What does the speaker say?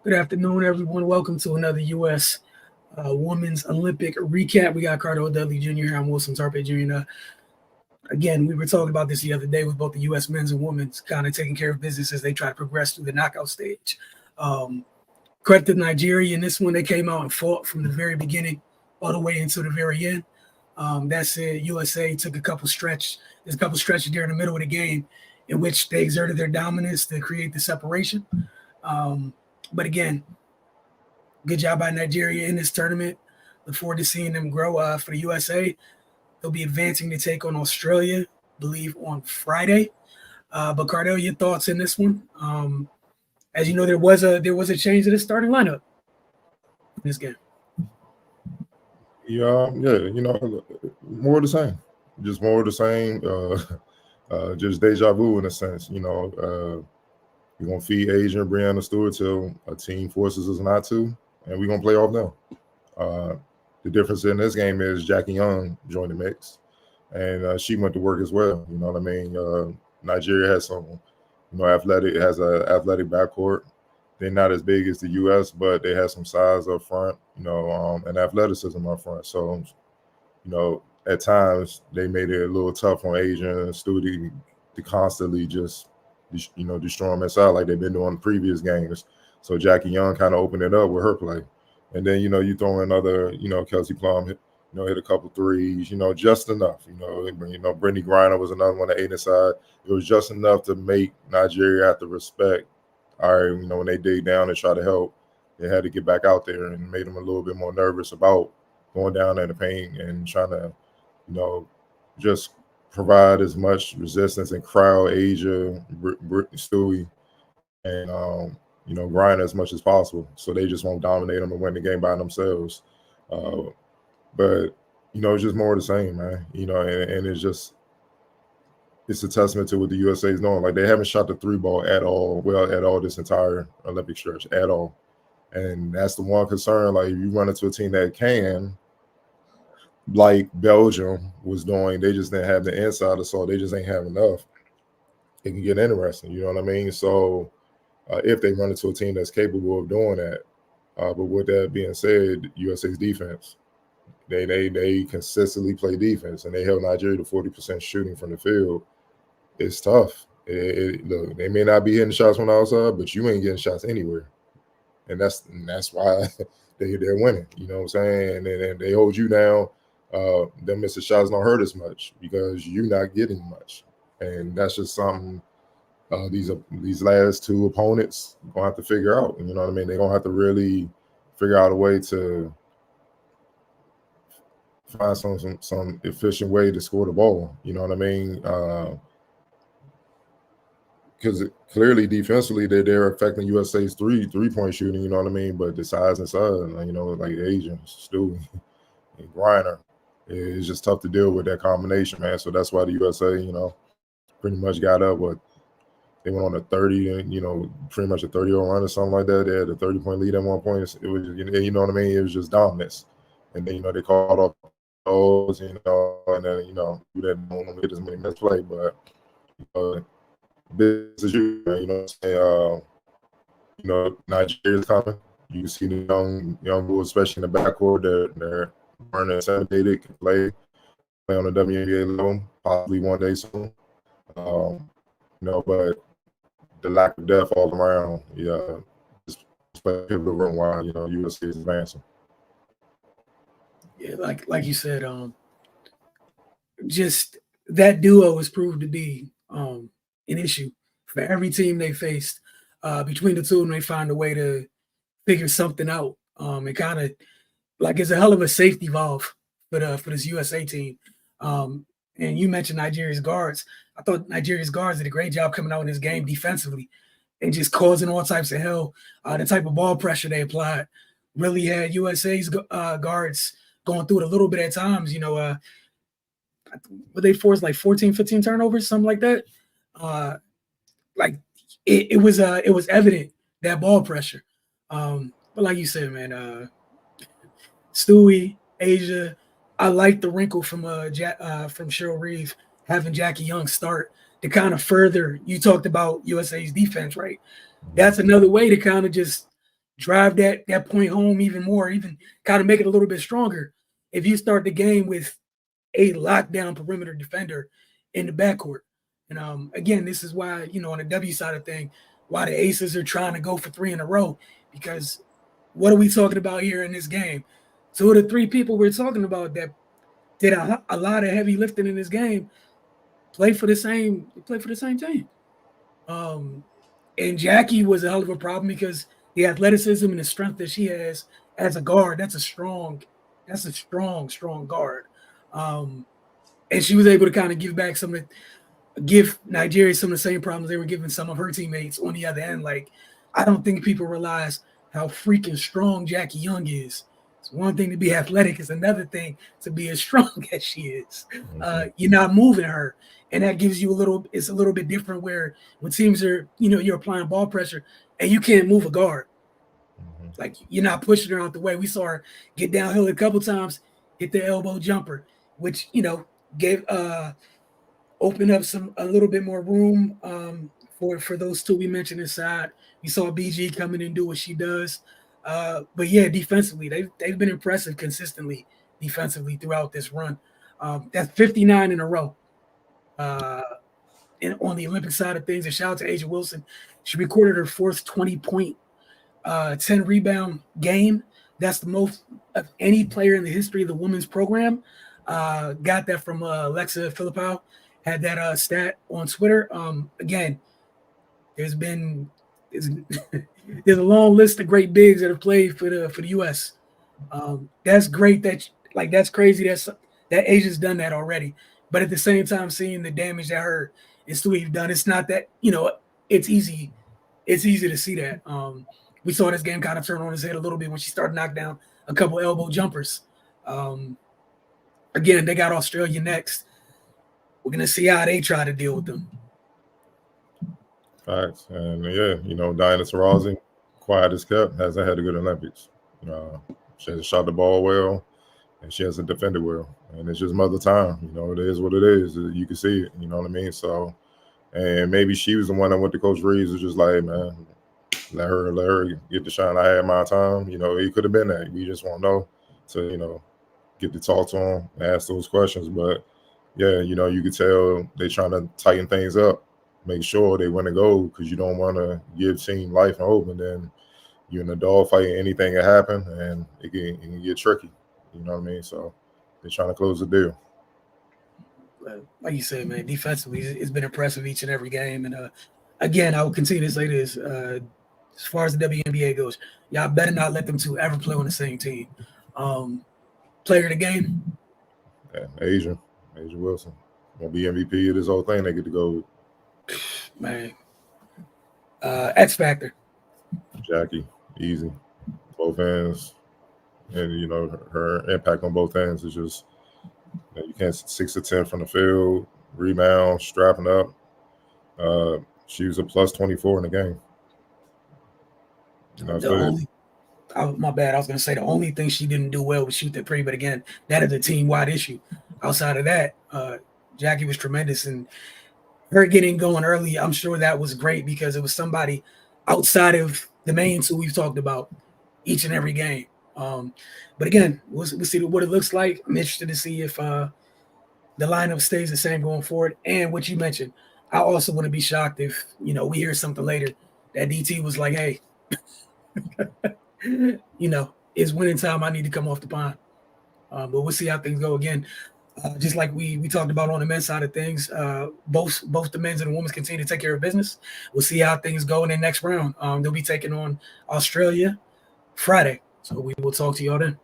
Good afternoon, everyone. Welcome to another U.S. Women's Olympic recap. We got Cardo Dudley Jr. here. I'm Wilson Tarpe Jr. Again, we were talking about this the other day with both the U.S. men's and women's kind of taking care of business as they try to progress through the knockout stage. Credit to Nigeria in this one. They came out and fought from the very beginning all the way into the very end. That said, USA took a couple stretches during the middle of the game in which they exerted their dominance to create the separation. But again, good job by Nigeria in this tournament. Look forward to seeing them grow for the USA. They'll be advancing to take on Australia, I believe, on Friday. But Cardell, your thoughts in this one? As you know, there was a change to the starting lineup in this game. Yeah, more of the same. Just more of the same. Just deja vu in a sense. We're going to feed Asia and Brianna Stewart till a team forces us not to, and we're going to play off them. The difference in this game is Jackie Young joined the mix, and she went to work as well. You know what I mean? Nigeria has some, athletic backcourt. They're not as big as the U.S., but they have some size up front, and athleticism up front. So, at times they made it a little tough on Asia and Stewart to constantly just destroy them inside like they've been doing in previous games. So Jackie Young kind of opened it up with her play. And then, you throw in other, Kelsey Plum, hit a couple threes, just enough. Brittany Griner was another one that ate inside. It was just enough to make Nigeria have to respect. All right, when they dig down and try to help, they had to get back out there and made them a little bit more nervous about going down in the paint and trying to, just provide as much resistance and crowd Asia, Stewie, and grind as much as possible. So they just won't dominate them and win the game by themselves. But it's just more of the same, man. And it's a testament to what the USA is doing. Like, they haven't shot the three ball at all this entire Olympic stretch at all. And that's the one concern. Like, if you run into a team that can, like Belgium was doing, they just didn't have the inside assault. They just ain't have enough. It can get interesting, you know what I mean? So if they run into a team that's capable of doing that, but with that being said, USA's defense, they consistently play defense, and they held Nigeria to 40% shooting from the field. It's tough. Look, they may not be hitting shots from the outside, but you ain't getting shots anywhere, and that's why they're winning. You know what I'm saying? And they hold you down. Them missing shots don't hurt as much because you're not getting much, and that's just something these last two opponents gonna have to figure out. You know what I mean? They're gonna have to really figure out a way to find some efficient way to score the ball. You know what I mean? Because clearly defensively they're affecting USA's three-point shooting. You know what I mean? But the size inside, like Asian, Stu, and Griner. It's just tough to deal with that combination, man. So that's why the USA, pretty much got up. They went on a 30, pretty much a 30-0 run or something like that. They had a 30-point lead at one point. It was, you know what I mean? It was just dominance. And then, they called off those, and then, you didn't want to get as many misplay, but business as usual, Nigeria's coming. You can see the young boys, especially in the backcourt, they're learning intimidated, can play on the WNBA level, possibly one day soon. But the lack of depth all around, just play a pivotal role while USA is advancing. Yeah, like you said, just that duo has proved to be an issue for every team they faced. Between the two of them, they find a way to figure something out. And kind of like it's a hell of a safety valve for this USA team. And you mentioned Nigeria's guards. I thought Nigeria's guards did a great job coming out in this game defensively and just causing all types of hell. The type of ball pressure they applied really had USA's guards going through it a little bit at times. They forced like 14, 15 turnovers, something like that. It was evident, that ball pressure. But like you said, man, Stewie, Asia, I like the wrinkle from Cheryl Reeve having Jackie Young start to kind of further. You talked about USA's defense, right? That's another way to kind of just drive that point home even more, even kind of make it a little bit stronger if you start the game with a lockdown perimeter defender in the backcourt. And again, this is why, on the W side of thing, why the Aces are trying to go for 3 in a row, because what are we talking about here in this game? Two of the 3 people we're talking about that did a lot of heavy lifting in this game play for the same team. And Jackie was a hell of a problem because the athleticism and the strength that she has as a guard, that's a strong guard. And she was able to kind of give Nigeria some of the same problems they were giving some of her teammates on the other end. Like, I don't think people realize how freaking strong Jackie Young is. It's one thing to be athletic, it's another thing to be as strong as she is. You're not moving her. And that gives you it's a little bit different where when teams are, you're applying ball pressure and you can't move a guard. Like, you're not pushing her out the way. We saw her get downhill a couple times, hit the elbow jumper, which, gave opened up a little bit more room for those 2 we mentioned inside. We saw BG come in and do what she does. But yeah, defensively, they've been impressive consistently defensively throughout this run. That's 59 in a row. And on the Olympic side of things, and shout out to Asia Wilson. She recorded her 4th 20-point, 10 rebound game. That's the most of any player in the history of the women's program. Got that from Alexa Philippou. Had that stat on Twitter. Again, there's a long list of great bigs that have played for the U.S. That's great. That's crazy. That Asia's done that already. But at the same time, seeing the damage that her and Stewie have done, it's not that it's easy. It's easy to see that. We saw this game kind of turn on his head a little bit when she started knocking down a couple elbow jumpers. Again, they got Australia next. We're gonna see how they try to deal with them. Facts. And yeah, Diana Taurasi, quiet as kept, hasn't had a good Olympics. She hasn't shot the ball well, and she hasn't defended well. And it's just mother time. It is what it is. You can see it. You know what I mean? So, and maybe she was the one that went to Coach Reeves was just like, man, let her get the shine. I had my time. It could have been that. We just won't know to, get to talk to him, ask those questions. But yeah, you could tell they're trying to tighten things up, make sure they win a goal, because you don't want to give team life and hope, and then you're in a dogfight and anything can happen, and it can get tricky. You know what I mean? So they're trying to close the deal. Like you said, man, defensively, it's been impressive each and every game. And again, I will continue to say this. As far as the WNBA goes, y'all better not let them 2 ever play on the same team. Player of the game? Yeah, Asia Wilson. Gonna be MVP of this whole thing. They get to go. Man. X Factor. Jackie, easy. Both ends. And, her impact on both ends is just, you can't 6 to 10 from the field, rebound, strapping up. She was a plus 24 in the game. My bad. I was going to say the only thing she didn't do well was shoot the 3, but again, that is a team-wide issue. Outside of that, Jackie was tremendous, and her getting going early, I'm sure that was great because it was somebody outside of the main 2 we've talked about each and every game. But again, we'll see what it looks like. I'm interested to see if the lineup stays the same going forward. And what you mentioned, I also want to be shocked if, we hear something later that DT was like, hey, it's winning time. I need to come off the pond. But we'll see how things go again. Just like we talked about on the men's side of things, both the men's and the women's continue to take care of business. We'll see how things go in the next round. They'll be taking on Australia Friday. So we will talk to y'all then.